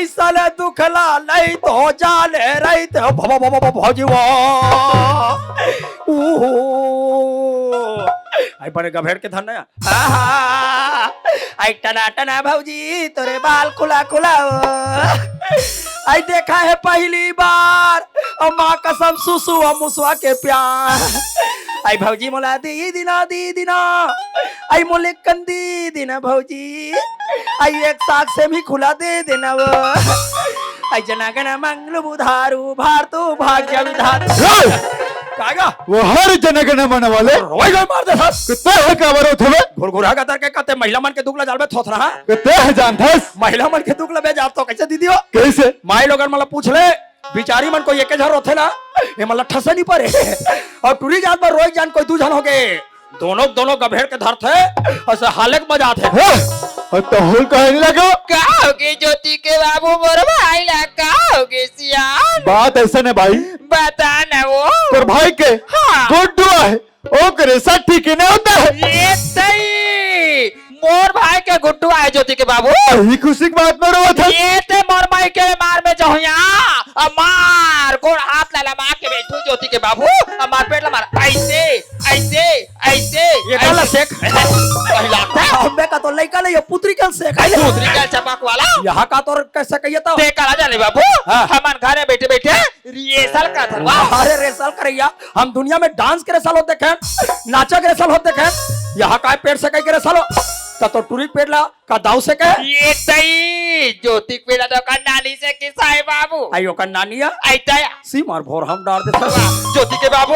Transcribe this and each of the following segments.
ऐसा दुखला नहीं तो जाले रही तो भौजी वो आई बड़े गभेड़ के धन आई टना टना भौजी तोरे बाल खुला खुला आई देखा है पहली बार और माँ कसम सुसु और मुसवा के प्यार आई भौजी मोला दी दिना आई मोले कंदी दिना भौजी आई एक साथ से भी खुला दे देना वो आई जनागना मंगल बुधारू भारतु भाग्य विधाता कागा वो हर जनगण मन वाले रोई गए मार दे साहब कितने है का बरो थवे घुरघुरा का तर के कहते महिला मन के दुखला जाल में थोथ रहा कितने है जानथस महिला मन के दुखला बे जात तो कैसे दीदी हो कैसे माई लोगन मला पूछ ले बिचारी मन कोई एक झर होथे ना ये मला ठसे नहीं परे और टूरी जात पर रोई जान कोई दू जन हो गए दोनों गभेड़ के धर थे ऐसे हालक मजा थे और तो हुल कहने लगो का होगे ज्योति के बाबू मोर भाई ला का होगे सियान बात ऐसा ने भाई बता ना वो पर भाई के हाँ। गुड्डू है ओ करे सब ठीक नहीं होता है ये सही मोर भाई के गुड्डू आए ज्योति के बाबू ही खुशी की बात में रो था ये ते मोर भाई के मार में जाओ यहाँ मार गोड़ हाथ ला मार के बैठू ज्योति के बाबू मार पेट ला मार ऐसे ऐसे ऐसे ये काला शेख कहलाता है हम्बे का तो लइका ले ये पुत्री कल शेख है पुत्री का चपाक वाला यहाँ का तो कैसे कहिए तो ते कहा जाने बाबू हाँ। हमारे घर में बैठे बैठे रिहर्सल का था अरे रेसल करैया हम दुनिया में डांस के रेसल होते हैं नाचा के रेसल होते हैं यहाँ का पेड़ से कहीं के रेसल हो तो टूरी पेड़ ला का दाव से कहे ये सही ज्योति पेड़ा तो का नानी से किसा है बाबू आयो का नानिया ऐसा सी मार भोर हम डाल देते ज्योति के बाबू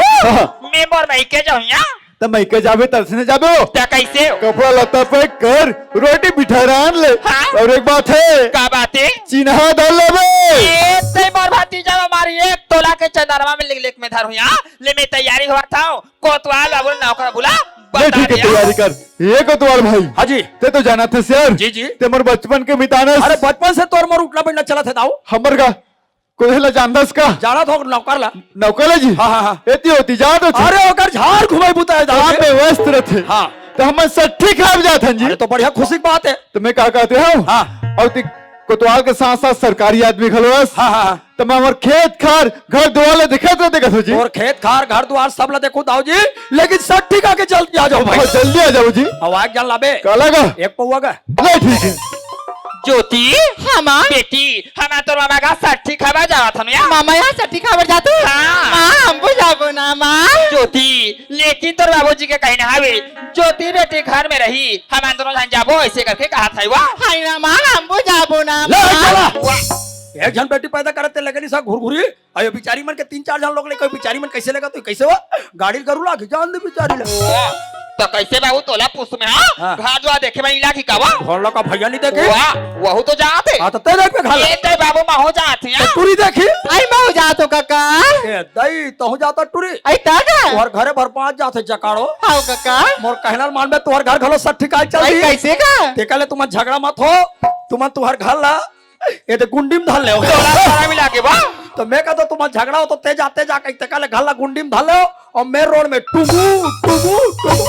मैं मोर भाई के जाऊँ यहाँ तो मैं के जावे तरसने जाबे हो क्या कैसे हो कपड़ा लता पे कर रोटी बिठा रान ले हाँ? और एक बात है क्या बात है चिन्हा डाल ले ये सही मोर भाती जब हमारी एक तोला के चंदरमा में लिख में धरू यहाँ ले मैं तैयारी हुआ था कोतवाल बाबू नौकर बुला ये ठीक है तैयारी कर ये कोतवाल भाई हाँ जी ते तो जाना थे सर जी जी ते मोर बचपन के मितानस अरे बचपन से तोर मोर उठला बैठना चला थे दाऊ हमर का कोई ला जानदस का जाना था नौकर ला नौकला जी हाँ हाँ हाँ एती होती जा तो अरे ओकर झाड़ घुमाई बुता है दाऊ में व्यस्त रहते हाँ तो हम सट्ठी खाब जात हन जी अरे तो बढ़िया खुशी की बात है तो मैं क्या कहते हूँ हाँ और ती कोतवाल के साथ साथ सरकारी आदमी खलोस हाँ हाँ तो मैं हमार खेत खार घर दुआले देखत हो जी और खेत खार घर द्वार सब ला देखो दाऊ जी लेकिन सट्ठी का के जल्दी आ जाओ भाई बहुत जल्दी आ जाओ जी आवाज जान लाबे का लगा एक पौवा का नहीं ठीक है ज्योति हमा बेटी हमा तो मामा का साठी खावा जावा था ना मामा यहाँ सट्टी खबर जातू हाँ। माँ हमको जाबो ना माँ ज्योति लेकिन तो बाबूजी के कहना हवे ज्योति बेटी घर में रही हम दोनों जान जाबो ऐसे करके कहा था वाह हाय ना माँ हमको जाबो ना ले माँ। चला एक जन बेटी पैदा करते लगे सा घुरघुरी अयो बिचारी मन के 3-4 जन लोग ले कोई बिचारी मन कैसे लगा तो कैसे हुआ गाड़ी करू ला जान दे बिचारी ले तो कैसे बाबू तोला पुष्प में हाँ। घर जो देखे मैं इलाकी का वाह घर का भैया नहीं देखे वाह वहु तो जाते हां तो ते देख पे खा ले ये ते बाबू माहो जाते हैं टूरी देखी आई मैं हो जातो काका ए दई तो जाता टूरी आई ताका तोहर घरे भर 5 जाते जकाड़ो हाउ काका मोर कहना मान में तोहर घर घलो सट्ठी का चल आई कैसे का ते कहले तुम झगड़ा मत हो तुम तोहर घर ला ये तो गुंडी में धल ले तोला सारा मिला के वाह तो मैं कहता तुम झगड़ा हो तो ते जाते जा के कहले घर ला गुंडी में धल ले और मेरे रोड में टुगु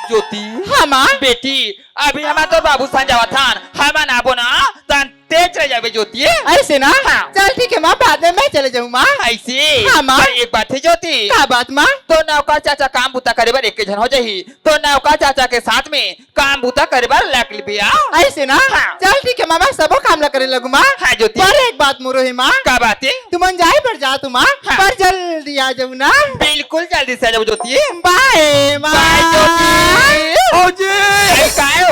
ज्योति हमा बेटी अभी हमारा तो बाबू संजावा था हमारा ना बोना तन तेज रह जावे ज्योति ऐसे ना हाँ। चल ठीक है माँ बाद में मैं चले जाऊँ माँ ऐसे हाँ, माँ। पर एक बात है ज्योति क्या बात माँ तो नौका चाचा काम बूता करे बार एक जन हो जाही तो नौका चाचा के साथ में काम बूता करे बार लग लिया ऐसे ना हाँ। चल ठीक है माँ मैं सबो काम ला करे लगू माँ हाँ ज्योति पर एक बात मोरो है माँ क्या बात है तुम जाए पर जा तू माँ हाँ। पर जल्दी आ जाऊ ना बिल्कुल जल्दी से आ जाओ ज्योति बाय माँ बाय ज्योति भौजी अरे कायो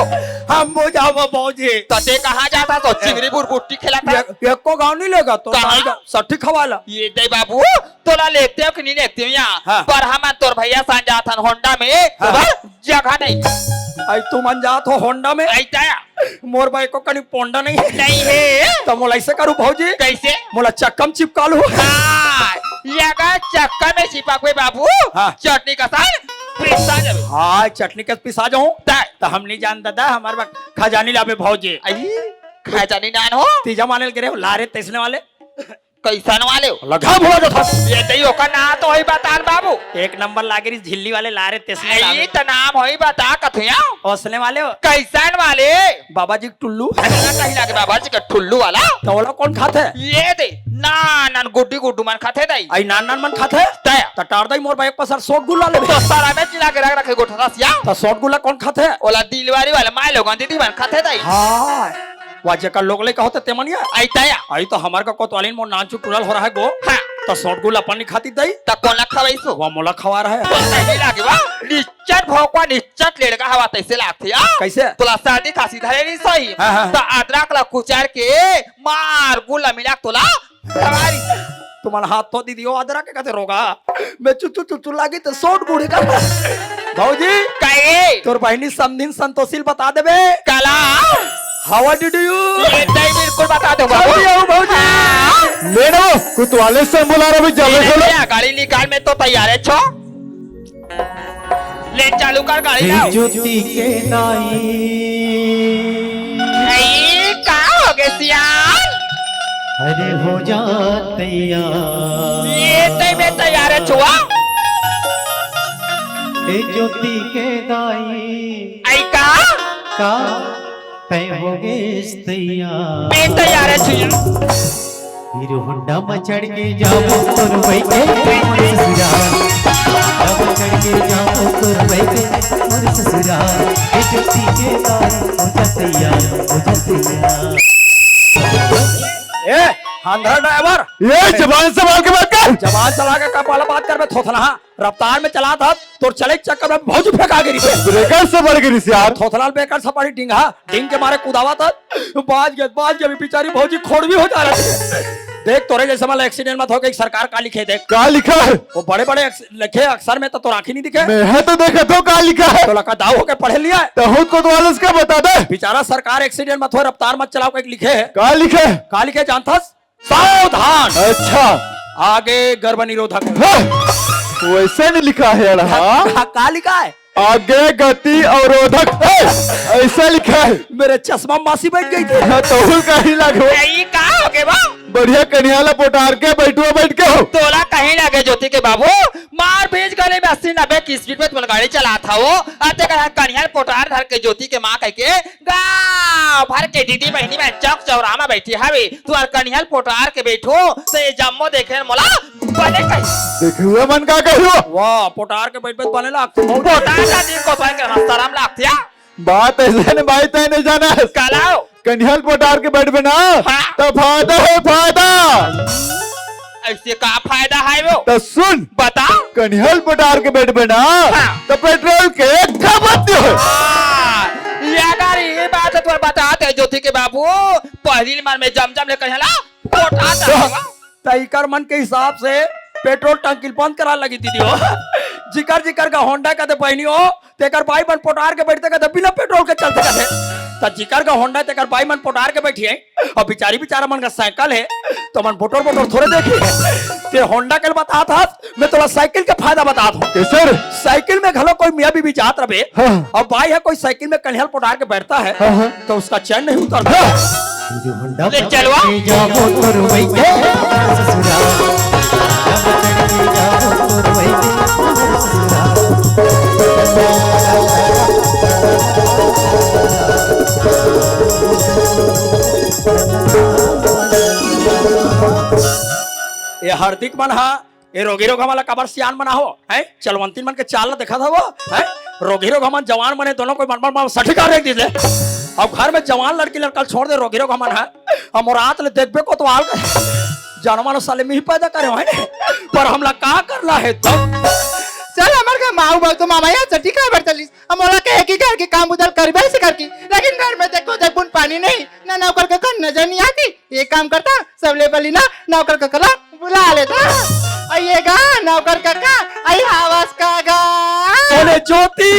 हम हो जाओ भौजी तते कहाँ जाता तो चिंगरी बुरबुट्टी खेलाता एक को गाँव नहीं लेगा तो कहाँ? सट्ठी खवाला ये दे बाबू तोला लेते हो कि नहीं लेते हो यहाँ हाँ। पर हम तोर भैया संजा था होंडा में हाँ। तो जगह नहीं आई तुम अनजात हो होंडा में ऐसा मोर भाई को कहीं पोंडा नहीं है नहीं है तो मोला ऐसे करूँ भौजी कैसे मोला चक्कम चिपका लू हाँ, ये अगर चक्कर में छिपा कोई बाबू हाँ। चटनी का साथ पिस्ता जावे हाँ चटनी के पिसा जाऊँ ताय। तो हम नहीं जान दादा हमारे खजानी लावे भौजी आई खजानी नान हो तीजा माने गिरे लारे तेसने वाले कैसन वाले हो लगा भोला जो था ये दई का ना तो वही बता बाबू एक नंबर लागे रही झिल्ली वाले लारे तेसने ये तो नाम वही बता कथुया हौसले वाले हो कैसन वाले बाबा जी टुल्लू कहीं लागे बाबा जी का ठुल्लू वाला तो वो लोग कौन खाते हैं ये दे नान गुड्डी गुड्डू मन खाते दई आई नान नान मन खाते हैं तया टटार दई मोर बाइक पर सर सोट गुल्ला ले तो सारा में चिला के रख रखे गोठा सिया तो सोट गुल्ला कौन खाते हैं ओला दिलवारी वाला माय लोगन दीदी मन खाते दई हाँ वाजे का लोग ले का होते तेमनिया आई तया आई तो हमार का कोतवालीन मोर नाचू टुरल हो रहा है गो हां तो सोट गुल्ला अपन नहीं खाती दई त कोन खवाइसो वो मोला खवा रहा है तो नहीं लागे वा निश्चट भोकवा निश्चट लेड़का हवा तैसे लागथे आ कैसे तोला सर्दी खांसी धरे नहीं सही हाँ, हाँ। तो अदरक ला कुचार के मार गुला मिला तोला हमारी तुम्हारा हाथ तो दीदी अदरा के कहते रोगा मैं चुचु चुचु लागी तो सोट गुड़ी का भाऊजी काए तोर बहनी समदिन संतोषिल बता देबे कला हाउ डिड यू ये दई बिल्कुल बता दो बाबू जल्दी आओ भाऊजी ले लो कुतवाले से बुला रहा भी जल्दी ले चलो ले, गाड़ी निकाल में तो तैयार है छो ले चालू कर गाड़ी लाओ ज्योति के नाई ये का हो गए सियान अरे हो जा तैयार ये दई में तैयार है छुआ ए ज्योति के नाई आई का का तय हो गए तैयार मैं तैयार है छुआ हीरो होंडा में चढ़ के जाओ तुर बैठे मोर ससुराल होंडा में चढ़ के जाओ तुर बैठे मोर ससुराल ए ज्योति के नाई हो जा तैयार हो जा तैयार ए आंध्रा ड्राइवर ये जबान संभाल के बात कर जवान चला के कब वाला बात कर मैं थोथना रफ्तार में चला था तो चले चक्कर में बहुत फेंका गिरी थे ब्रेकर से बढ़ गई यार थोथलाल बेकार सपाटी डिंगा डिंग के मारे कूदावा था बाज गया बेचारी भौजी खोड़ भी हो जा रही है देख तोरे जैसे वाला एक्सीडेंट मत हो गई सरकार का लिखे देख क्या लिखा है वो बड़े बड़े लिखे अक्षर में तो आंखें नहीं दिखे मैं है तो देखा तो क्या लिखा है तो लगा दाव होके पढ़े लिया है तो खुद कोतवाले से क्या बता दे बेचारा सरकार एक्सीडेंट मत हो रफ्तार मत चलाओ एक लिखे है क्या लिखा है का लिखे जानता सावधान अच्छा आगे गर्भ निरोधक हाँ, वैसे नहीं लिखा है यार हाँ का लिखा है आगे गति अवरोधक है, ऐसा लिखा है मेरे चश्मा मासी बैठ गई थी हाँ, तो का ही लगे ये का हो गए बा बढ़िया कन्याला पोटार के बैठुआ बैठ के हो तोला कहीं लगे ज्योति के बाबू मार बीच गले में 80-90 की स्पीड में तुम गाड़ी चला था वो आते कहा कन्हैया पोटार धर के ज्योति के माँ कह के गाँव भर के दीदी बहनी में चौक चौराहा बैठी हवे तू कन्हैया पोटार के बैठो तो ये जम्मो देखे मोला बने कहीं देखुआ मन का कहियो वाह पोटार के बैठ बैठ बने लाग पोटार का दिन को पाए के हस्ताराम लागतिया बात ऐसे नहीं भाई तय नहीं जाना है कलाओ कन्हैया पोटार के बैठ बना हाँ। तो फायदा है फायदा ऐसे का फायदा है वो तो सुन बता कन्हैया पोटार के बैठ बना हाँ। तो पेट्रोल के खपत हो ये अगर ये बात तुम बताते ज्योति के बाबू पहली मार में जमजम लेकर हला पोटार तईकर मन के हिसाब से पेट्रोल टंकी बंद करा लगी दीदी हो जिकर जिकर का होंडा का बहनी हो तेकर बाई मन पोटार के बैठते कहते बिना पेट्रोल के चलते कहते तो जिकर का होंडा तेकर बाई मन पोटार के बैठी है और बेचारा मन का साइकिल है तो मन पोटोर थोड़े देखी है ते होंडा के बता था मैं थोड़ा साइकिल के फायदा बता दूं सर साइकिल में घलो कोई मियाँ बीबी जात रहे हाँ। और बाई है कोई साइकिल में कन्हैया पोटार के बैठता है हाँ। तो उसका चैन नहीं उतरता हीरो होंडा ले चलवा। में जाओ तुर बैठे मोर ससुराल होंडा में चढ़ के जाओ तुर बैठे मोर ससुराल ये हार्दिक मन हा ये रोगी रोग वाला कबर सियान बना हो है चलवंती मन के चाल देखा था वो है रोगी रोग हमन जवान बने दोनों कोई मन सठिका रेख दीजिए अब घर में जवान लड़की लड़का छोड़ दे रोगी रोग हमन है हम रात ले देखबे को तो आल जानवर साले में ही पैदा करे है पर हमला का करला है तब चल हमार का माऊ बाऊ तो मामा यहाँ चट्टी का बैठ चलिस हम बोला के एक ही घर के काम उधर कर बैसे करकी लेकिन घर में देखो देख बुन पानी नहीं ना नौकर का नजर नहीं आती ये काम करता सब ले बली ना नौकर का कला बुला लेता आइएगा नौकर काका आई आवाज काका बोले ज्योति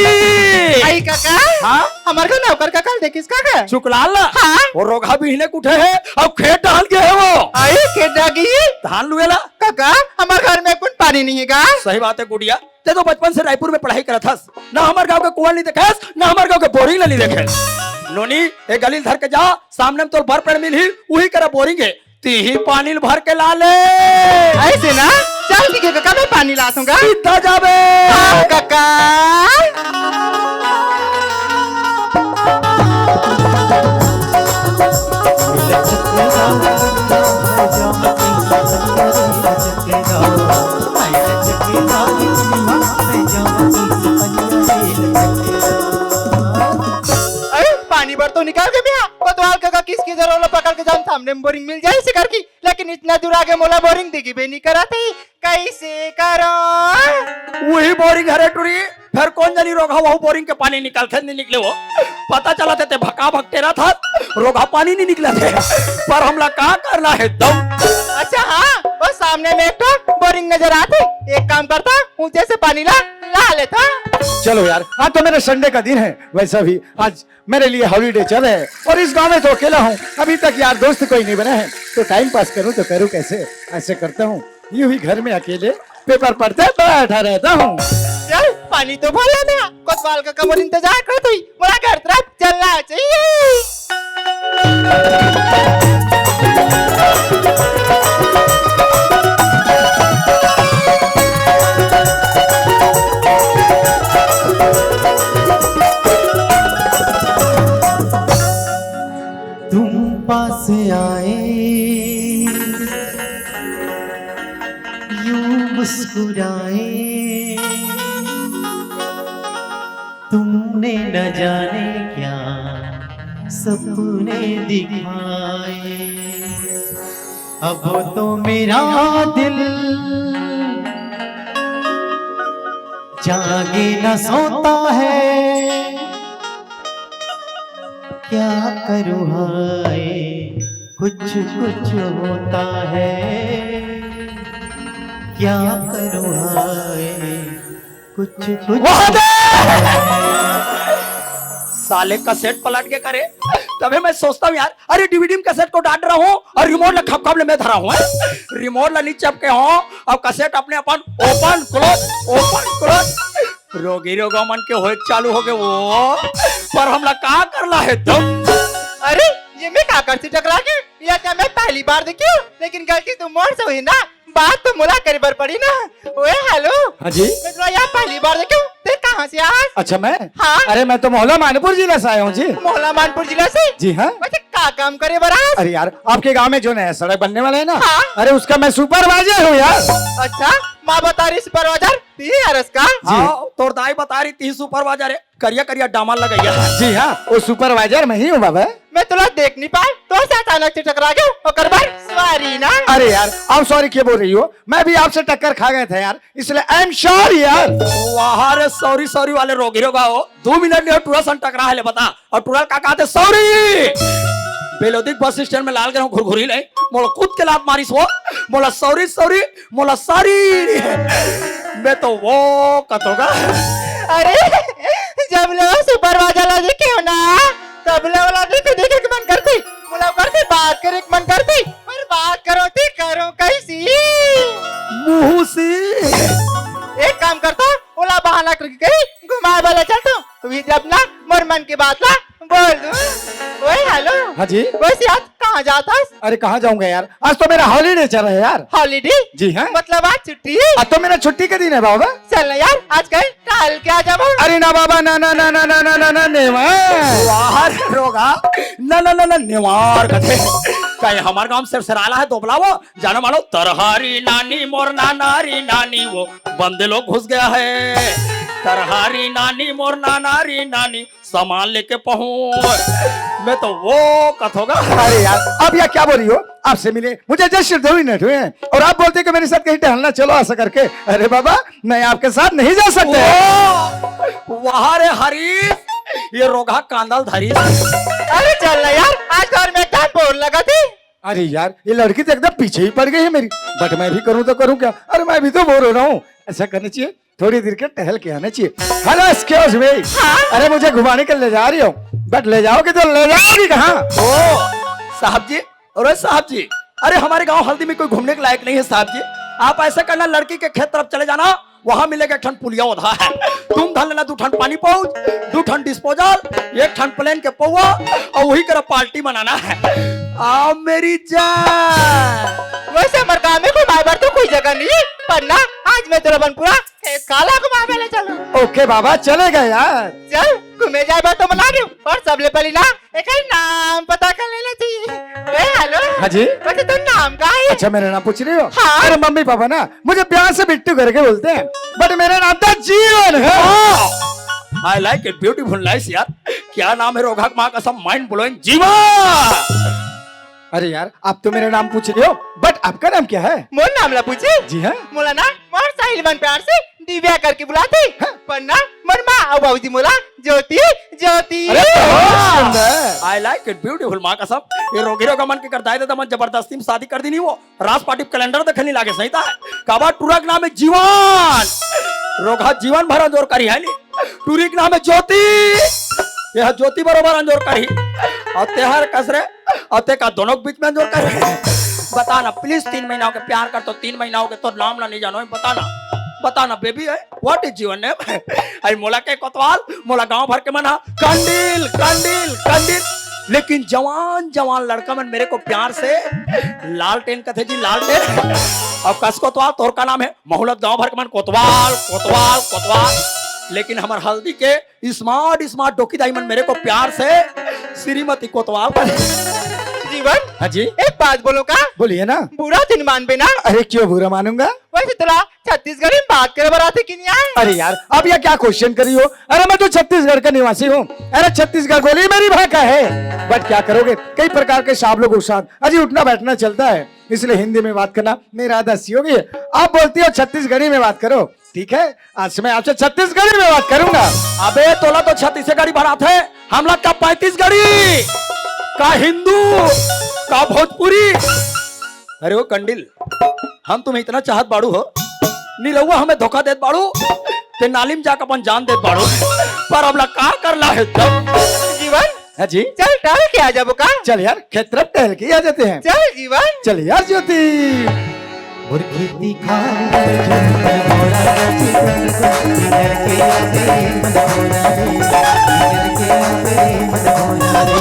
आई काका हाँ हमार का नौकर काका देखिस काका चुकलाल हाँ। वो रोगा बिहने उठे है अब खेत डाल के है वो आई खेड़ा की धान लुएला काका हमारे घर में कुछ पानी नहीं है का सही बात है गुड़िया ते तो बचपन से रायपुर में पढ़ाई करत हस ना हमारे गांव के कुआं नहीं देखे ना हमारे गांव के बोरिंग नहीं देखे नोनी एक गली धर के जा सामने में तो भर पेड़ मिल ही वही करा बोरिंग है ती ही पानी भर के ला ले। ऐसे ना चल ठीक है काका, मैं पानी ला दूंगा। सीधा जाबे। हाँ, काका। अरे पानी भर तो निकाल के भैया कोतवाल काका किसकी जरूरत पकड़ के जाम सामने में बोरिंग मिल जाए इसे करके, लेकिन इतना दूर आगे मोला बोरिंग दिखी भी नहीं कराते, कैसे करो? वही बोरिंग हरे टूरी, फिर कौन जानी रोगा वह बोरिंग के पानी निकालते नहीं निकले वो। पता चला थे भका भगतेरा था, रोगा पानी नहीं निकला थे, पर हमला क्या करना है दम। अच्छा हाँ, वो सामने में एक तो बोरिंग नजर आती, एक काम करता ऊंचे से पानी ला लेता। चलो यार, आज तो मेरा संडे का दिन है, वैसा भी आज मेरे लिए हॉलीडे चल रहा है और इस गांव में तो अकेला हूँ, अभी तक यार दोस्त कोई नहीं बना है, तो टाइम पास करूँ तो करूँ कैसे? ऐसे करता हूँ, यूं ही घर में अकेले पेपर पढ़ते बैठा रहता हूँ। चल पानी तो भर लेना, कोतवाल का कमर इंतजार कर तू, मुझे घर तरफ चलना चाहिए। तुम पास आए यूं मुस्कुराए, तुमने न जाने क्या सपने दिखाए, अब तो मेरा दिल जागे न सोता है, क्या करूँ हाय कुछ कुछ होता है, क्या करूँ हाय कुछ कुछ साले का सेट पलट के करे, तभी मैं सोचता हूँ यार, अरे डीवीडी में कैसेट को डांट रहा हूँ और रिमोट ला खपखप में धरा हूँ, रिमोट ला नीचे चपके हूँ और कैसेट अपने अपन ओपन क्लोज रोगी रोगा मन के हो चालू हो गए वो, पर हमला क्या करना है तुम? अरे ये मैं क्या करती टकरा के, या क्या मैं पहली बार देखी हूँ, लेकिन गलती तो मोड़ से हुई ना, बात तो मुला करी बर पड़ी ना। ओए हेलो। हाँ जी। मैं तो यहाँ पहली बार देखी हूँ, ते कहाँ से आज? अच्छा मैं? हाँ। अरे मैं तो मोहल्ला मानपुर जिला से आया हूँ जी। मोहल्ला मानपुर जिला से? जी हाँ। वैसे क्या काम करे बराज? अरे यार आपके गांव में जो नया सड़क बनने वाला है ना, हाँ। अरे उसका मैं सुपरवाइजर हूँ यार। अच्छा माँ बता रही सुपरवाइजर अरस का? हाँ तोर दाई बता रही थी सुपरवाइजर है, करिया करिया डामर लगाइया। जी हाँ, वो सुपरवाइजर मैं ही हूँ बाबा। मैं तुला देख नहीं पाया, तो से अचानक से टकरा गया, और बार सॉरी ना। अरे यार आप सॉरी क्यों बोल रही हो, मैं भी आपसे टक्कर खा गए थे यार, इसलिए आई एम सॉरी यार। वाह रे सॉरी वाले रोगी रोगा हो, 2 मिनट ले टूरा सन टकरा है ले बता, और टूरा का कहते सॉरी। बेलोदिक बस स्टैंड में लाल ग्रह घुरघुरी नहीं, मोला कूद के लात मारिस वो, मोला सॉरी मोला सॉरी, मैं तो वो कतोगा। अरे जब लोग सुपरवाइजर ला देखे हो ना, तब लोग देखे के मन करती, बोला करती बात करे मन करती, पर बात करो कैसी? मुंह से एक काम करता, बोला बहाना करके गई घुमा वाला चलता, अभी जब ना मोर मन की बात ला बोल दूं। ओए हेलो। हाँ जी। वैसे आज कहाँ जाता? अरे कहाँ जाऊंगा यार, आज तो मेरा हॉलीडे चल रहा है यार। हॉलीडे? जी हाँ। मतलब आज छुट्टी है? आज तो मेरा छुट्टी का दिन है बाबा। चल यार आज कहीं टहल के आ जाओ। अरे ना बाबा ना ना ना ना ना ना ना ना नेवार। वाह रे रोगा, ना निवार कथे, कहीं हमारे गांव से सराला है तो बुलाओ, जानो मानो तरहारी नानी मोर नानारी नानी, वो बंदे लोग घुस गया है, तरहारी नानी मोर नानारी नानी, सामान लेके पहुंच, मैं तो वो कथोगा। अरे यार आप यहाँ क्या बोल रही हो, आपसे मिले मुझे जस्ट 2 मिनट हुए हैं और आप बोलते कि मेरे साथ कहीं टहलना चलो ऐसा करके। अरे बाबा मैं आपके साथ नहीं जा सकते। वाह रे हरीश, ये रोगा कांदल धरी। अरे चल ना यार, आज घर में क्या बोल लगा थी? अरे यार ये लड़की तो एकदम पीछे ही पड़ गई है मेरी, बट मैं भी करूँ तो करूँ क्या, अरे मैं भी तो बोर हो रहा हूँ, ऐसा करना चाहिए थोड़ी देर के टहल के आना चाहिए। हेलो एक्सक्यूज मी, अरे मुझे घुमाने के ले जा रही हो, बट ले जाओगे तो ले जाओगी कहाँ? ओ साहब जी, अरे साहब जी, अरे हमारे गांव हल्दी में कोई घूमने के लायक नहीं है साहब जी, आप ऐसा करना लड़की के खेत तरफ चले जाना, वहां मिलेगा एक ठन पुलिया उधा है। तुम धन लेना 2 ठन पानी पाउच, 2 ठन डिस्पोजल, 1 ठन प्लेन के पौवा और वही कर पार्टी बनाना है। आओ मेरी जान। वैसे हमारे गाँव में कोई मायबार तो कोई जगह नहीं, पर ना आज मैं तेरा बनपुरा एक काला को मार ले चलो। ओके बाबा चलेगा यार। चल घूमे जाए बात तो मना रही हूँ, पर सबले पहले ना एक ही नाम पता कर लेना चाहिए। हेलो हाँ जी। वैसे तो नाम का है? अच्छा मेरा नाम पूछ रही हो? हाँ। अरे मम्मी पापा ना मुझे प्यार से बिट्टू करके बोलते हैं, बट मेरा नाम तो जीवन है। I like it, beautiful nice यार। क्या नाम है रोघा माँ कसम, माइंड ब्लोइंग जीवन। अरे यार आप तो मेरा नाम पूछ रहे हो, बट आपका नाम क्या है? मोर नाम ला पूछे? जी हाँ। मोला ना मोर साहिल मन प्यार से दिव्या करके बुलाते, पर ना मोर माँ और बाबूजी मोला ज्योति ज्योति। अरे बहुत सुंदर। आई लाइक इट, ब्यूटीफुल माँ कसम। ये रोगी रोगा मन के करता है तो मन जबरदस्ती में शादी कर दी नहीं वो रास पार्टी कैलेंडर देखने लागे सही था। काबा टूरा के नाम है जीवन, रोगा जीवन भर अंजोर करी है नी। टूरी के नाम है ज्योति, यह ज्योति बरोबर अंजोर करी और तेहर कसरे और ते का दोनों के बीच में अंजोर करी। बताना प्लीज, 3 महीना के प्यार कर तो 3 महीना के तो नाम ना नहीं जानो, बताना बेबी है व्हाट इज जीवन नेम। आई मोला के कोतवाल, मोला गांव भर के मना कंडील कंडील कंडील, लेकिन जवान जवान लड़का मन मेरे को प्यार से लालटेन कथे जी लालटेन। और कस कोतवाल तोर का नाम है मोहलत, गांव भर के मन कोतवाल कोतवाल कोतवाल। लेकिन हमार हल्दी के स्मार्ट स्मार्ट डोकी दाई मन मेरे को प्यार से श्रीमती कोतवाल कहे। जीवन हाँ जी। एक बात बोलो का? बोलिए ना। बुरा दिन मान बे ना। अरे क्यों बुरा मानूंगा? वैसे तेरा छत्तीसगढ़ी में बात करे बराते कि नहीं आए? अरे यार अब यह क्या क्वेश्चन करी हो? अरे मैं तो छत्तीसगढ़ का निवासी हूँ। अरे छत्तीसगढ़ बोली मेरी भाषा है, बट क्या करोगे कई प्रकार के साहब लोगों के साथ अजी उठना बैठना चलता है, इसलिए हिंदी में बात करना मेरा आदत सी होगी। आप बोलती हो छत्तीसगढ़ी में बात करो, ठीक है आज से मैं आपसे छत्तीसगढ़ी में बात करूंगा। अबे तोला तो 36 गाड़ी बढ़ाते है, हम लोग का 35 गाड़ी का हिंदू का भोजपुरी। अरे वो कंडिल, हम तुम्हें इतना चाहत बाड़ू हो, नीलुआ हमें धोखा देत बाड़ू, ते नालिम जाकर अपन जान देत बाड़ू, पर अब का करला है तब। जीवन हाँ जी। चल टहल के आ जाबो का? चल यार खेत तरफ टहल के आ जाते हैं। चल जीवन। चल यार ज्योति। मुर्गी खा मोरा इधर के आवे मन मोरा रे, इधर के आवे मन मोरा रे।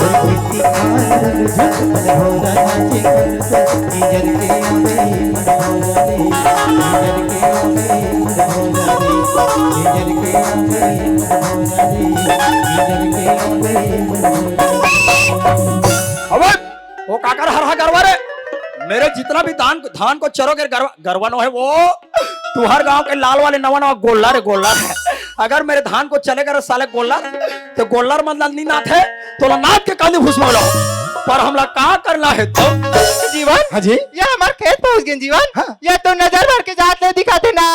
मुर्गी खा मन मोरा नाचे इधर के आवे मन मोरा रे, इधर के आवे मन मोरा रे, इधर के आवे मन मोरा रे, इधर के आवे मन मोरा रे। अबे वो काकर हर गरवा रे, मेरे जितना भी धान को चरोगे गरवानो है वो तुहर गांव के लाल वाले नवा नवा गोल्लर है, गोल्लर है। अगर मेरे धान को चलेगा रे साले गोल्लर, तो गोल्लर मतलब नहीं नाथ है तो नाथ के कांधे घुस लो, पर हमला कहाँ करना है तो। जीवन हाँ जी। ये हमारे खेत पहुंच गए जीवन। हाँ। ये तो नजर भर के जाते दिखाते ना।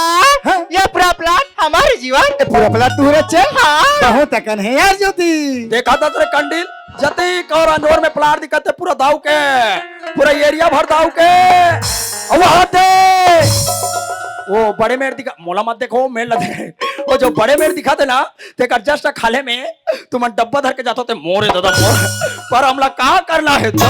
हाँ। ये पूरा प्लाट हमारे जीवन। पूरा प्लाट तू रचे? हाँ। कहो तकन है यार ज्योति। देखा था तेरे कंडील जतीक और अंजोर में प्लाट दिखाते पूरा दाव के, पूरा एरिया भर दाव के। और वहां दे वो बड़े मेड़ दिखा, मोला मत देखो मेड़ लगे, वो जो बड़े मेड़ दिखाते ना ते का जस्ट खाले में तुम डब्बा धर के जाते थे मोरे दादा मोर, पर हमला कहाँ करना है तो।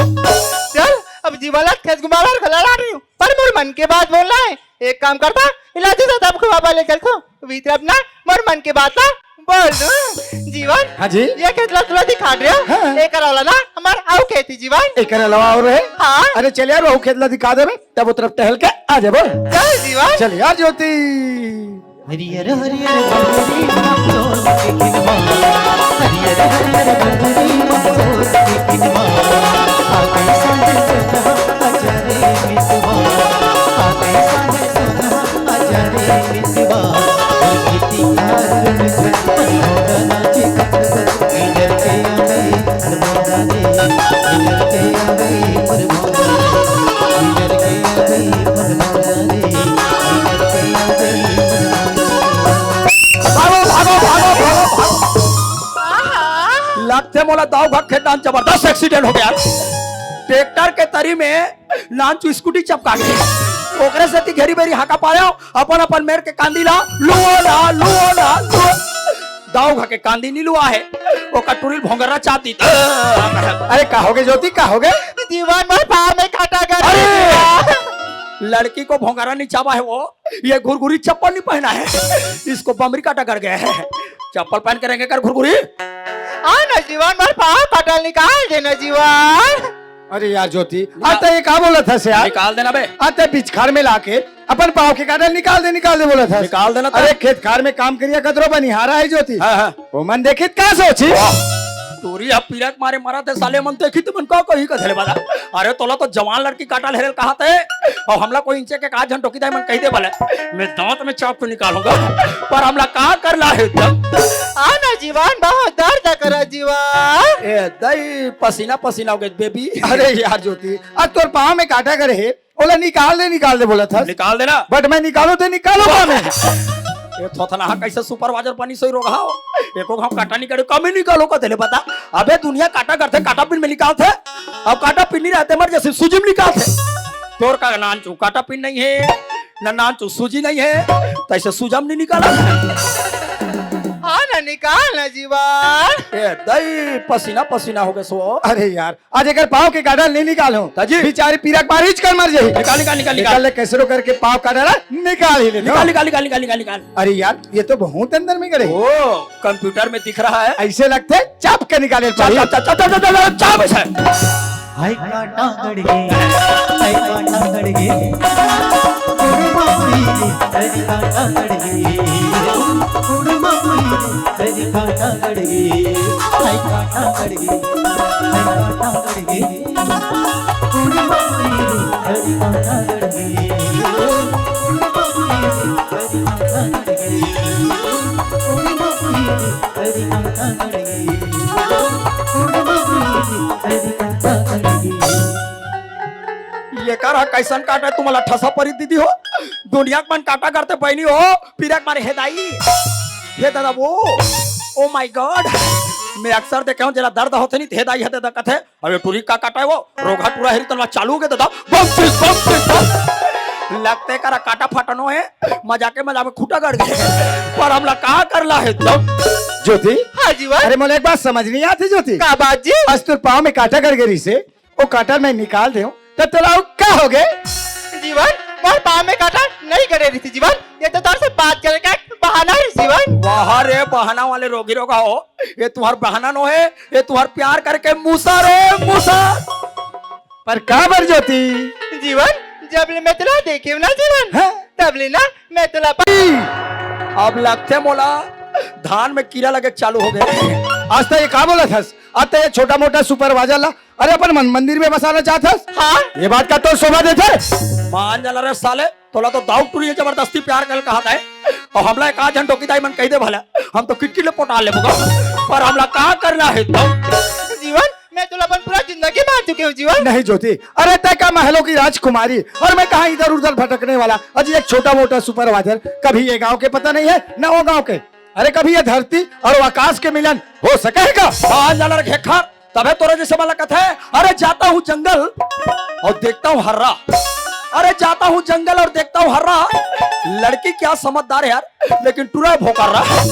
चल अब जीवाला खेत घुमावर खला रही हूँ, पर मोर मन के बात बोलना है। एक काम करता इलाजी से तब बाबा ले चल को भीतर अपना मोर मन के बात ना बोल दूं। जीवन हाँ जी। ये खेतला तुला दिखा रहे हो। हाँ। एक वाला ना हमार आउ खेती जीवन। एक अलावा और है? हाँ। अरे चल यार वो खेतला दिखा दे बे, तब वो तरफ टहल के आ जा बोल। चल जीवन। चल यार ज्योति। हरियर हरियर बरबरी मंगोर के किनमा, हरियर हरियर बरबरी मंगोर के किनमा। आके संग सदा अजरे मितवा, आके संग सदा अजरे मितवा। खेती कार मनोरा नाचे इधर के आवे मनोरा रे, इधर के आवे मनोरा रे, इधर के आवे मनोरा रे, इधर के आवे भागो भागो भागो भागो भागो। लगते मोला दाव भाग खेत जबरदस्त एक्सीडेंट हो गया। ट्रैक्टर के तरी में लांचू स्कूटी चपका गई, ओकरे से घेरी बेरी हाका पाया अपन अपन मेर के कांदी ला लुओ दाव घा के कांदी नी लुआ है, ओ कटुरिल भोंगरा चाहती था। अरे कहोगे ज्योति कहोगे? जीवन में पा में काटा कर। लड़की को भोंगारा नीचावा है वो, ये घुरघुरी चप्पल नहीं पहना है, इसको बमरी काटा कर गया है। चप्पल पहन के रहेंगे कर घुरघुरी। ना जीवन मार पाँव कटल निकाल देना जीवन। अरे यार ज्योति आता ये क्या बोला था से यार? निकाल देना बे, आते पिचखार में लाके अपन पाव के काटल निकाल दे बोला था। निकाल देना था। अरे खेत खार में काम करिया कदरो बनिहारा है ज्योति। हाँ हाँ वो मन देखित क्या सोची? तोरी अब पीरक मारे मरा थे साले मन देखी तो मन का कही का धले बता। अरे तोला तो जवान लड़की काटा हेरल कहा थे और हमला कोई इंचे के कहा झंटोकी था मन कही दे बोले मैं दांत में चाप के निकालूंगा, पर हमला कहा कर ला है तब। ना जीवन बहुत दर्द करा जीवन। ए दई पसीना पसीना हो गए बेबी। अरे यार ज्योति आज तोर पाव में काटा करे है, बोला निकाल दे बोला था। निकाल देना, बट मैं निकालू तो निकालो मैं। ये थोथना कैसे सुपरवाइजर पानी सही रोगा हो, एको हम काटा नहीं करे कमी निकालो का तेले पता। अबे दुनिया काटा करते काटा पिन में निकालते, अब काटा पिन नहीं रहते मर जैसे सूजी में निकालते। तोर का नानचू काटा पिन नहीं है ना नानचू सूजी नहीं है, तो ऐसे सूजम नहीं निकाला। ना निकाल ना जीवन। ए दई पसीना पसीना हो गए सो। अरे यार आज अगर पाव के काटल नहीं निकालो ताजी बेचारी पीरक बारिश कर मर जाए। निकाल निकाल निकाल निकाल ले कैसे करके पाव काटा निकाल ही ले। निकाल निकाल निकाल निकाल निकाल निकाल। अरे यार ये तो बहुत अंदर में करे। ओ कंप्यूटर में दिख रहा है, ऐसे लगते चाप के निकाले। चाप है। हाय काटा गड़ गए, हाय काटा गड़ गए, कुड़मा पुरी हरी काटा गड़ गए, कुड़मा पुरी हरी काटा गड़ गए, हाय काटा गड़ गए, हाय काटा गड़ गए, कुड़मा पुरी हरी काटा गड़ गए, कुड़मा पुरी हरी काटा गड़ गए, कुड़मा पुरी हरी काटा गड़ गए, कुड़मा पुरी हरी काटा गड़ गए। ये कर कैसन काटा तुम्हाला ठसा परी दीदी हो, दुनिया मन काटा करते बहनी हो पीरक मारे हेदाई हे दादा वो। ओ माय गॉड मैं अक्सर देखे हूं जरा दर्द होते नहीं हेदाई है दादा कथे अबे टूरी का काटा है वो रोगा टूरा हेरी तलवा चालू हो गया दादा बम लगते करा काटा फटनो है मजा में खूटा गड़ गए, पर हमला कहा करला है तब। ज्योति हाँ जीवन। अरे मोले एक बात समझ नहीं आती ज्योति। का बात जी? आज तो पाव में काटा कर गई से वो काटा मैं निकाल दे तो तेरा क्या हो गए? जीवन मोर पाँव में काटा नहीं करे रही थी जीवन, ये तो तार से बात करे का बहाना है जीवन। वाह रे बहाना वाले रोगी रोगा हो, ये तुम्हार बहाना नो है, ये तुम्हार प्यार करके मूसा रे मूसा। पर क्या बर ज्योति? जीवन जब ले मैं तुला देखे ना जीवन हाँ? तब ले ना मैं तुला अब लगते मोला धान में कीड़ा लगे चालू हो गए। आज तो ये क्या बोला था? आज तो ये छोटा मोटा सुपरवाइजर ला अरे अपन मंदिर में बसाना चाहता। हाँ ये बात का तो शोभा देते मान जाला रे साले तोला तो दाऊ टूरी जबरदस्ती प्यार कर कहा था और हमला एक आध घंटों की दाई मन कह दे भला हम तो किटकिले पोटा ले पर हमला कहा करना है तो जीवन मैं तुला अपन पूरा जिंदगी मान चुके हूँ जीवन। नहीं ज्योति, अरे तय का महलों की राजकुमारी और मैं कहा इधर उधर भटकने वाला अजी एक छोटा मोटा सुपरवाइजर। कभी ये गांव के पता नहीं है न वो गांव के। अरे कभी ये धरती और आकाश के मिलन हो सकेगा? मान जाला रे खेखा तबे तोरे जैसे वाला कथा है। अरे जाता हूँ जंगल और देखता हूँ हर्रा, अरे जाता हूँ जंगल और देखता हूँ हर्रा। लड़की क्या समझदार है यार, लेकिन टूरा भोकर रहा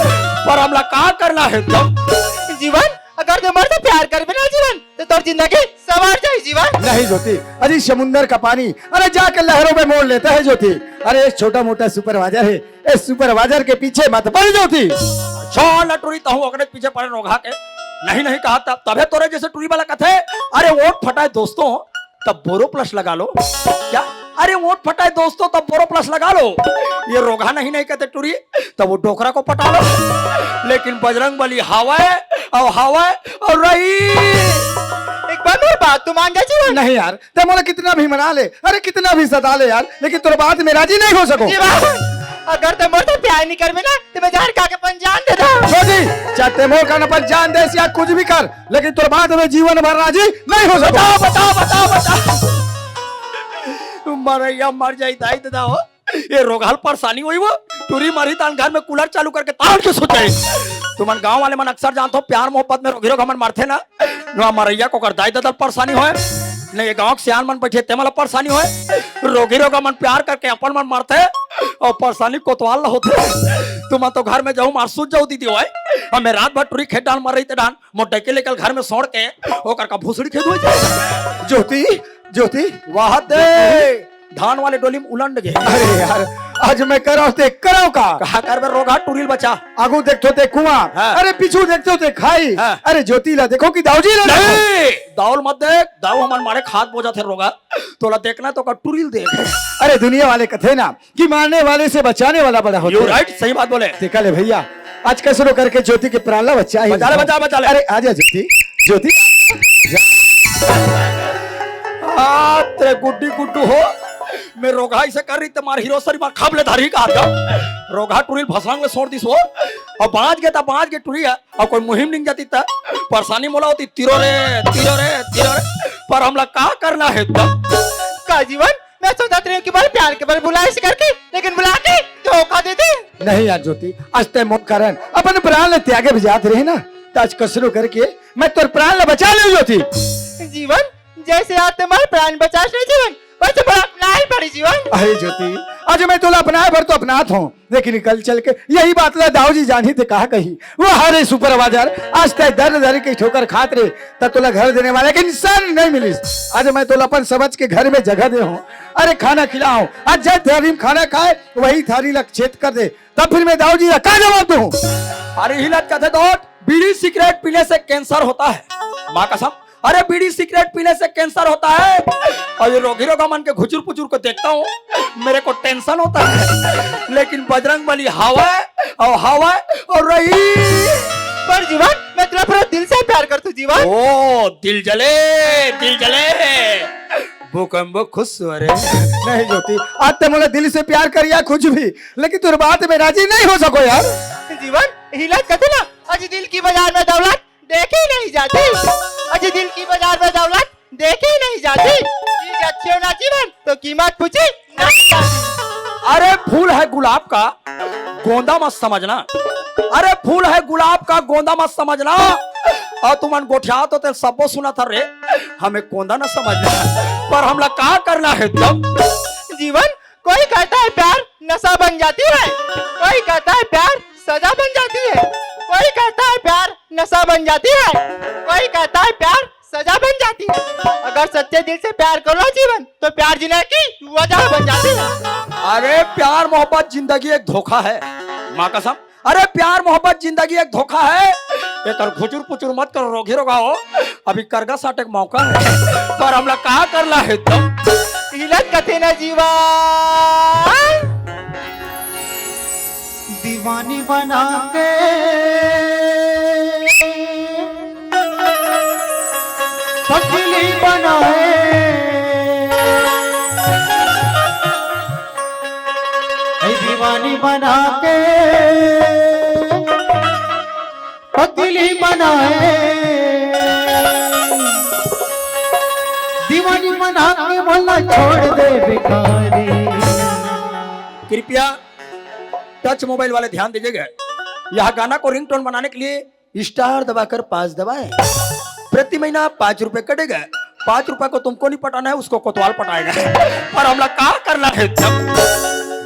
पर हमला कहा करना है तो जीवन अगर तुम तो प्यार कर बिना जीवन तो तोर जिंदगी सवार जाए जीवन। नहीं ज्योति, अरे समुंदर का पानी अरे जाके लहरों में मोड़ लेता है ज्योति। अरे छोटा मोटा सुपरवाइजर है, इस सुपरवाइजर के पीछे मत पड़ ज्योति। छोड़ टूरी तो हूँ अगले पीछे पड़े रोगा के नहीं नहीं कहा तबे तोरे जैसे टूरी वाला कथा है। अरे वोट फटाए दोस्तों तब बोरो प्लस लगा लो क्या? अरे वोट फटाए दोस्तों तब बोरो प्लस लगा लो। ये रोगा नहीं नहीं कहते टूरी तब वो डोकरा को पटा लो, लेकिन बजरंग बली हवा और रही। एक बार मेरी बात तो मान जा जीवन। नहीं यार ते मोला कितना भी मना ले, अरे कितना भी सता ले यार, लेकिन तुम बात में राजी नहीं हो सको। जीवन अगर तुम तो प्यार नहीं कर बिना तो मैं जान का के पंजान दे दूं। ज्योति चाहे ते मोर का पर जान दे या कुछ भी कर, लेकिन तुम बात में जीवन भर राजी नहीं हो सको। बताओ मरैया मर जाई दाई दादा हो। ये रोगाल परेशानी हुई वो टूरी मरी तान घर में कूलर चालू करके तान के सोचे। तुमन गांव वाले मन अक्सर जानते हो प्यार मोहब्बत में रोगी रोग हमन मारते ना नो मरैया को कर दाई दादा परेशानी होए नहीं ये गांव के सियान मन बैठे ते मला परेशानी होए। रोगी रोग मन प्यार करके अपन मन मारते और परेशानी कोतवाल होते। तुम तो घर में जाऊं मार सूझ जाऊ दीदी होए और मैं रात भर टूरी खेत डाल मर रही थे डान मोटे के लेकर घर में सोड़ के ओकर का भूसड़ी खेत हो जाए। ज्योति ज्योति वाह दे धान वाले डोली में उलंड गए अरे यार आज मैं कराओ ते कराओ का कहा कर बे रोगा टूरिल बचा आगू देखते ते कुआं हाँ। अरे पीछू देखते ते खाई हाँ। अरे ज्योतिला देखो कि दाऊजी ला देखो। नहीं दाउल मत देख दाऊ हमारे मारे खाद बोझा थे रोगा तोला देखना तो का टूरिल देख अरे दुनिया वाले कथे ना कि मारने वाले से बचाने वाला बड़ा होता यू है। राइट सही बात बोले देखा ले भैया आज कैसे करके ज्योति के प्राण ला बच्चा ही बचा ले, बचा ले। अरे आजा ज्योति ज्योति तेरे गुड्डी गुड्डू हो मैं रोगाई से कर रही तुम्हारे हीरो सरी मार खाब ले धारी का रोगा टूरिल फसलांग में छोड़ दिस हो और बाँच के टूरी है और कोई मुहिम नहीं जाती था परेशानी मोला होती तिरो रे पर हमला का करना है तब का जीवन मैं सोचा रही हूँ कि बार प्यार के बारे बुलाए से करके लेकिन बुला के धोखा देते नहीं यार ज्योति आज ते मुख कारण अपन प्राण ले त्यागे भिजात रहे ना तो आज कसरो करके मैं तोर प्राण ले बचा ले ज्योति जीवन जैसे आज तुम्हारे प्राण बचाश नहीं जीवन वैसे बड़ा अपना ही पड़ी जीवन अरे ज्योति आज मैं तोला अपनाए भर तो अपनात हूँ लेकिन कल चल के यही बात ला दाऊजी जानी थे कहा कही वो हरे सुपरवाइजर आज तक दर की ठोकर खात रहे तब तोला घर देने वाला एक इंसान नहीं मिलिस आज मैं तोला अपन समझ के घर में जगह दे हूँ अरे खाना खिलाऊं आज जब थाली में खाना खाए वही थाली लग छेद कर दे तब फिर मैं दाऊजी का क्या जवाब दूं अरे हिलत कहते दोस्त बीड़ी सिगरेट पीने से कैंसर होता है माँ कसम अरे बीड़ी सिगरेट पीने से कैंसर होता है और ये रोगी रोगा मन के घुचुर पुचुर को देखता हूँ मेरे को टेंशन होता है लेकिन बजरंग बली हवा और रही पर जीवन मैं तेरा पूरा दिल से प्यार करता हूँ जीवन ओ दिल जले भूकंप खुश हो रे नहीं ज्योति आज तो मुझे दिल से प्यार करिया कुछ भी लेकिन तुर बात में राजी नहीं हो सको यार जीवन हिलत कहते ना अजी दिल की बाजार में दौलत देखे ही नहीं जाती अजी दिल की बाजार में दौलत देखे ही नहीं जाती चीज अच्छी हो ना जीवन तो कीमत पूछे ना जाती। अरे फूल है गुलाब का गोंदा मत समझना अरे फूल है गुलाब का गोंदा मत समझना और तुम गोठिया तो तेरे सबो सुना था रे हमें गोंदा ना समझना पर हमला क्या करना है तब जीवन कोई कहता है प्यार नशा बन जाती है कोई कहता है प्यार सजा बन जाती है कोई कहता है प्यार नशा बन जाती है कोई कहता है प्यार सजा बन जाती है अगर सच्चे दिल से प्यार करो जीवन तो प्यार जीने की वजह बन जाती है अरे प्यार मोहब्बत जिंदगी एक धोखा है माँ कसम अरे प्यार मोहब्बत जिंदगी एक धोखा है एक खुचुर पुचुर मत कर रोगी रोगा हो अभी करगा साटे का मौका है पर हमला कहा करना है तब हिलत कथे न जीवन दीवानी बना के पगली बनाए दीवानी बना के पगली बनाए दीवानी बना के बोला छोड़ दे बेकारी कृपया टच मोबाइल वाले ध्यान दीजिएगा यह गाना को रिंगटोन बनाने के लिए स्टार दबाकर 5 दबाएं प्रति महीना 5 रुपए कटेगा 5 रुपए को तुमको नहीं पटाना है उसको कोतवाल पटाएगा पर हमला क्या करना है तब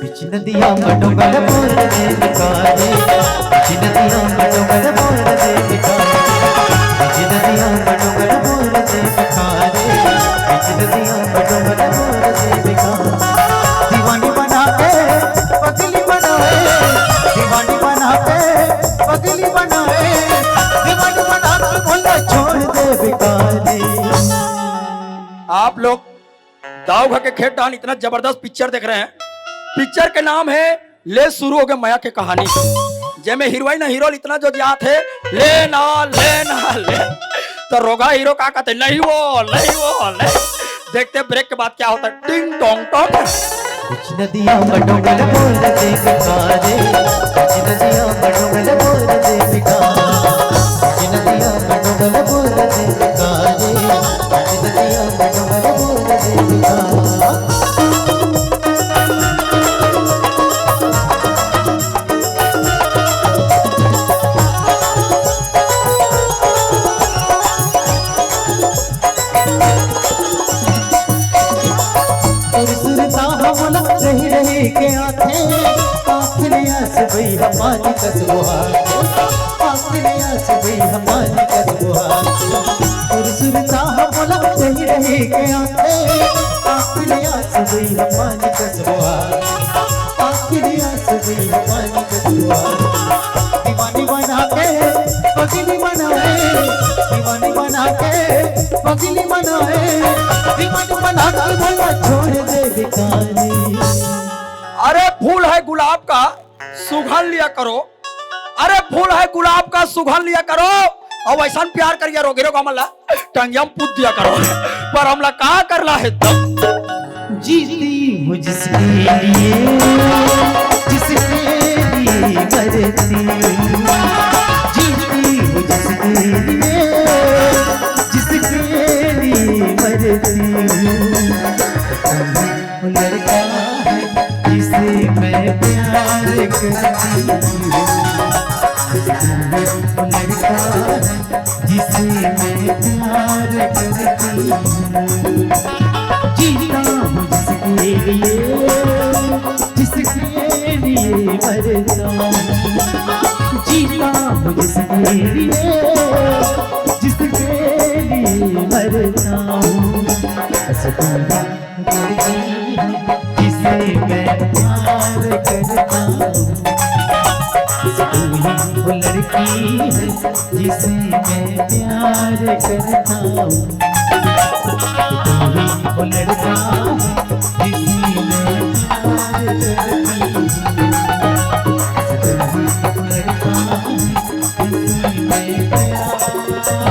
बिच नदियां मडोगल बोल दे बिकारे बिच नदियां मडोगल बोल दे बिकारे बिच नदियां मडोगल बोल दे बिकारे बिच नदियां मडोगल बोल दे बिकारे दीवानी बना के पगली बनाए दीवानी बना के पगली बनाए दीवानी बना के बोला छोड़ दे बिकारे आप लोग दाव घर के खेत डाल इतना जबरदस्त पिक्चर देख रहे हैं पिक्चर के नाम है ले शुरू हो गए माया की कहानी जैमे हीरोइन हीरो इतना जो याद है ले तो रोगा हीरो का कहते नहीं वो देखते ब्रेक के बाद क्या होता है टिंग टोंग टोंग बिच नदियां मडोगल बोल दे बिकारे बिच नदियां मडोगल बोल दे बिकारे बिच नदियां मडोगल बोल दे बिकारे बिच नदियां मडोगल बोल दे बिकारे रही रही के आंखें आस भई हमारी कसबुहा आस भई हमारी कसबुहा सुरता बोला रही रही के आंखें आखिरिया सभी पानी का सवार आखिरिया सभी पानी का सवार दीवानी बना के पगली बनाए दीवानी बना के पगली बनाए दीवानी बना के भला छोड़ दे बेकारी अरे फूल है गुलाब का सुगंध लिया करो अरे फूल है गुलाब का सुगंध लिया करो और वैसा प्यार करिए रोगे रो हमला टंगिया में पूछ दिया करो पर हमला कहा करला है तब जीती हूँ जिसके लिए मरती जीती हूँ जिसके लिए मरती हूँ लड़का है जिसे मैं प्यार करती हूँ लड़का है जिसे मैं प्यार करती हूँ जीता हूँ जिसके लिए मरता हूँ जीता हूँ जिसके लिए मरता हूँ हंसता करती है जिसे मैं प्यार करता हूँ वो लड़की है जिसे मैं प्यार करता हूँ वो लड़का है जिसे मैं प्यार करती हूँ वो लड़का है जिसे मैं प्यार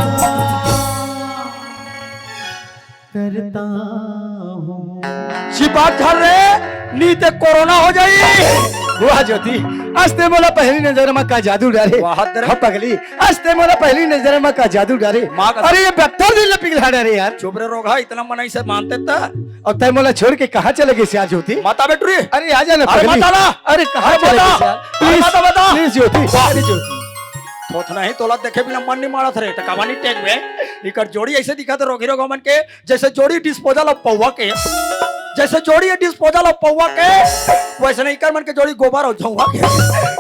करता हूँ चिपाक झाल रे नीते कोरोना हो जाई वाह ज्योति हंसते मोला पहली नजर में का जादू डाले वाह तेरे। हाँ पगली हंसते मोला पहली नजर में का जादू डाले माँ का- अरे ये बेहतर दिल न पिघला डाले यार चुप रे रोगा इतना मनाई से मानते था और तय मोला छोड़ के कहाँ चले गए यार ज्योति माता बेटू रे अरे आ जाना अरे पगली। माता ला। अरे कहाँ अरे चले माता। गए यार अरे माता बता। प्लीज ज्योति वाह। अरे ज्योति थोथ नहीं तोला देखे बिना मन नहीं मारत रे टकावानी टेक में इकर जोड़ी ऐसे दिखा तो रोगी रोगा मन के जैसे जोड़ी डिस्पोजल ऑफ पौवा के जैसे जोड़ी है डिस्पोजल ऑफ पौवा के वैसे नहीं कर मन के जोड़ी गोबर और झौवा के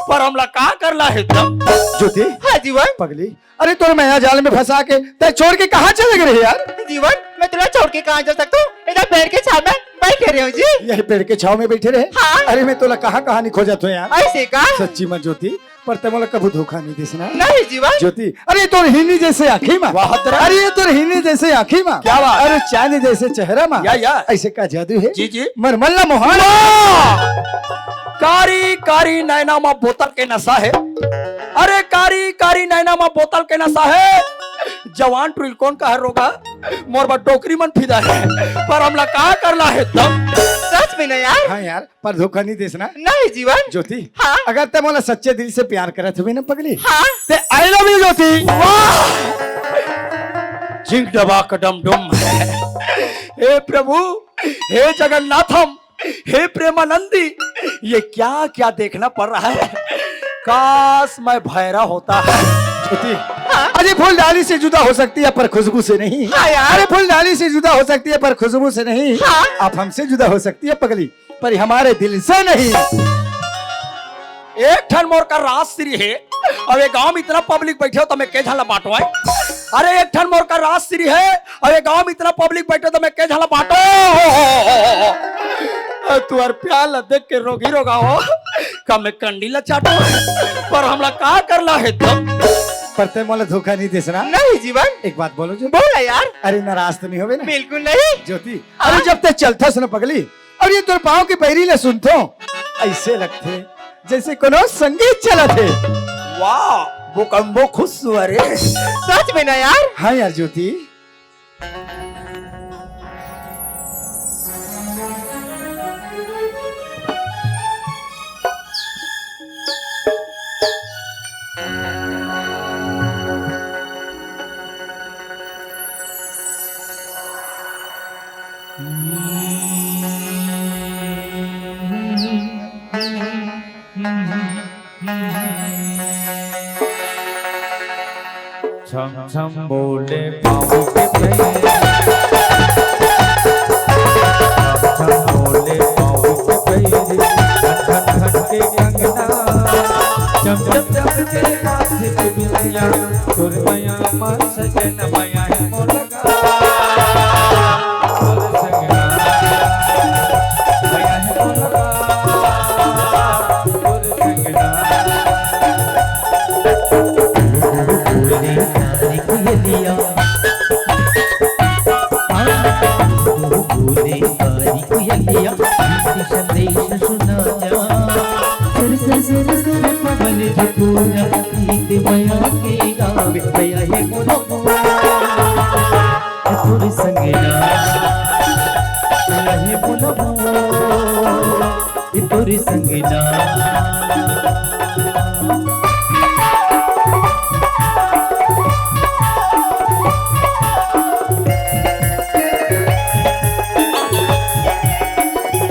पर हमला का करला है तब ज्योति हाँ जीवन पगली अरे तोर मैं जाल में फंसा के तय छोड़ के कहाँ चले गए यार जीवन मैं तुला छोड़ के कहाँ जा सकता हूँ इधर पेड़ के छाव में बैठे रहे हो जी यही पेड़ के छाव में बैठे रहे हाँ। अरे मैं तोला कहाँ कहानी खोजा तो यार ऐसे का सच्ची मत ज्योति पर तय मोला कभी धोखा नहीं देसना नहीं जीवन ज्योति अरे तोर हिनी जैसे आँखी माँ वाह तेरा। अरे ये तोर हिनी जैसे आँखी माँ क्या बात? अरे चांदी जैसे चेहरा माँ या। ऐसे का जादू है जी जी मरमल्ला मोहन कारी कारी नैना में बोतल के नशा है अरे कारी कारी नैना में बोतल के नशा है जवान ट्रिल कौन का है रोगा मोर बा टोकरी मन फिदा है पर हमला का करला है तब सच में ना यार हाँ यार पर धोखा नहीं देसना नहीं जीवन ज्योति हाँ। अगर ते मोला सच्चे दिल से प्यार करत हुए ना पगली हाँ ते आई लव यू ज्योति जिंग डबा कदम डुम हे प्रभु हे जगन्नाथम हे प्रेमानंदी ये क्या क्या देखना पड़ रहा है काश मैं भैरा होता है ज्योति अरे फूल डाली से जुदा हो सकती है पर खुशबू से नहीं हाँ यार। अरे फूल डाली से जुदा हो सकती है पर खुशबू से नहीं हाँ। आप हमसे जुदा हो सकती है पगली पर हमारे दिल से नहीं एक ठन मोर का राजश्री है अब ये गांव में इतना पब्लिक बैठे हो तो मैं के झाला बांटो अरे एक ठन मोर का राजश्री है अब ये गांव में इतना पब्लिक बैठे हो तो मैं के झाला बांटो तू यार प्यार ला देख के रोगी रोगा हो का मैं कंडी ला चाटो पर हमला का करला है तब पर ते मोला धोखा नहीं देसना नहीं जीवन एक बात बोलो जो बोला यार अरे नाराज तो नहीं होवे ना बिल्कुल नहीं ज्योति अरे जब तक चलता सुनो पगली और ये तोर पाँव की पैरी ले सुनतो ऐसे लगते जैसे कोनो संगीत चला थे वाह वो कम्बो खुश हुआ रे सच में ना यार हाँ यार ज्योति छम छम बोले पाँव के पैर छम छम बोले पाँव के पैर खन खन खन के कंगना चम चम चम के माथे पे बिंदिया तोर माया मन सजन माया है मोर लगा तोर संगना तोर संगना रहे बोलो मोर तोर संगना